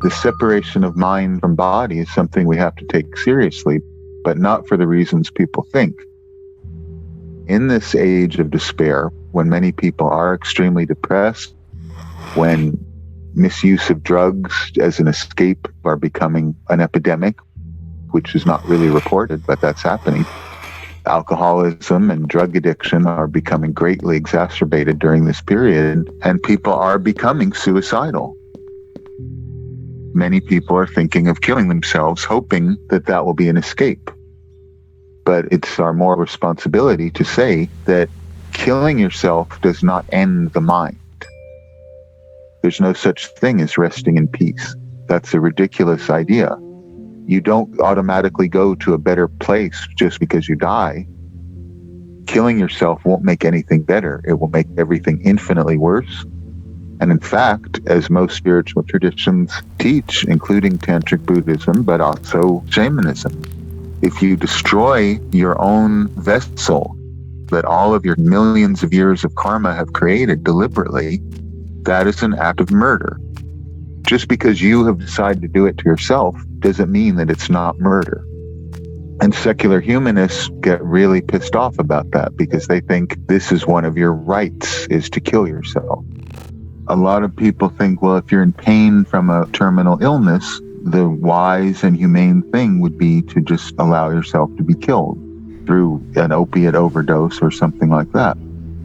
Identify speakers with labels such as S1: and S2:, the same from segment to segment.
S1: The separation of mind from body is something we have to take seriously, but not for the reasons people think. In this age of despair, when many people are extremely depressed, when misuse of drugs as an escape are becoming an epidemic, which is not really reported, but that's happening. Alcoholism and drug addiction are becoming greatly exacerbated during this period, and people are becoming suicidal. Many people are thinking of killing themselves, hoping that that will be an escape. But it's our moral responsibility to say that killing yourself does not end the mind. There's no such thing as resting in peace. That's a ridiculous idea. You don't automatically go to a better place just because you die. Killing yourself won't make anything better. It will make everything infinitely worse. And in fact, as most spiritual traditions teach, including Tantric Buddhism, but also shamanism, if you destroy your own vessel that all of your millions of years of karma have created deliberately, that is an act of murder. Just because you have decided to do it to yourself doesn't mean that it's not murder. And secular humanists get really pissed off about that because they think this is one of your rights, is to kill yourself. A lot of people think, well, if you're in pain from a terminal illness, the wise and humane thing would be to just allow yourself to be killed through an opiate overdose or something like that.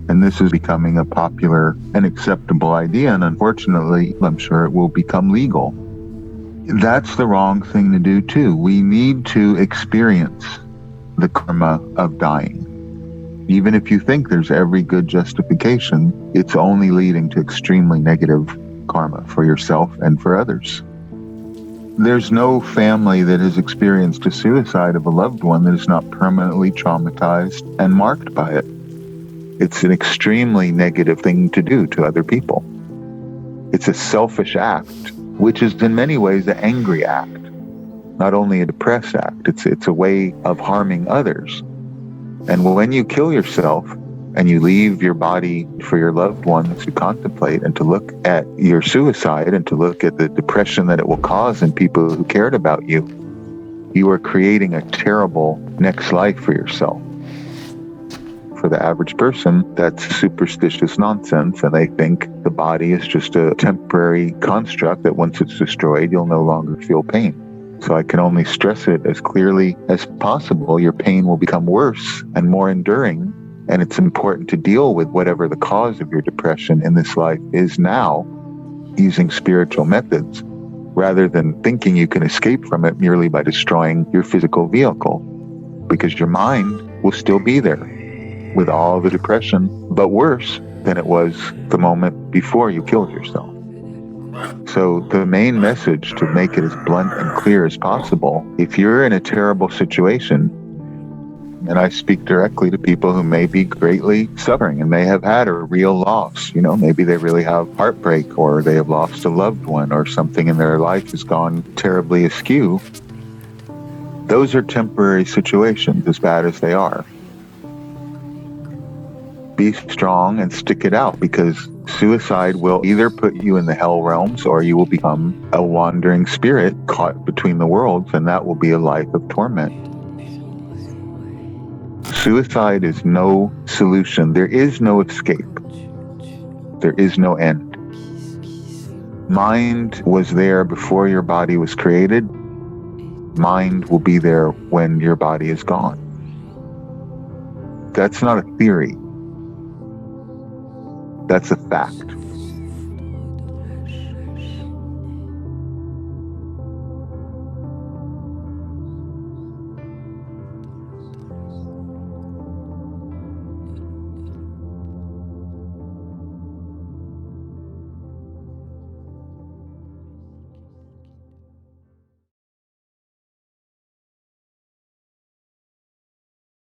S1: And this is becoming a popular and acceptable idea, and unfortunately, I'm sure it will become legal. That's the wrong thing to do too. We need to experience the karma of dying. Even if you think there's every good justification, it's only leading to extremely negative karma for yourself and for others. There's no family that has experienced a suicide of a loved one that is not permanently traumatized and marked by it. It's an extremely negative thing to do to other people. It's a selfish act, which is in many ways an angry act, not only a depressed act. It's a way of harming others. And when you kill yourself and you leave your body for your loved ones to contemplate and to look at your suicide and to look at the depression that it will cause in people who cared about you, you are creating a terrible next life for yourself. For the average person, that's superstitious nonsense, and they think the body is just a temporary construct that once it's destroyed, you'll no longer feel pain. So I can only stress it as clearly as possible. Your pain will become worse and more enduring, and it's important to deal with whatever the cause of your depression in this life is now, using spiritual methods, rather than thinking you can escape from it merely by destroying your physical vehicle, because your mind will still be there with all the depression, but worse than it was the moment before you killed yourself. So the main message, to make it as blunt and clear as possible, if you're in a terrible situation, and I speak directly to people who may be greatly suffering and may have had a real loss, maybe they really have heartbreak, or they have lost a loved one, or something in their life has gone terribly askew. Those are temporary situations, as bad as they are. Be strong and stick it out, because suicide will either put you in the hell realms or you will become a wandering spirit caught between the worlds, and that will be a life of torment. Suicide is no solution. There is no escape. There is no end. Mind was there before your body was created. Mind will be there when your body is gone. That's not a theory. That's a fact.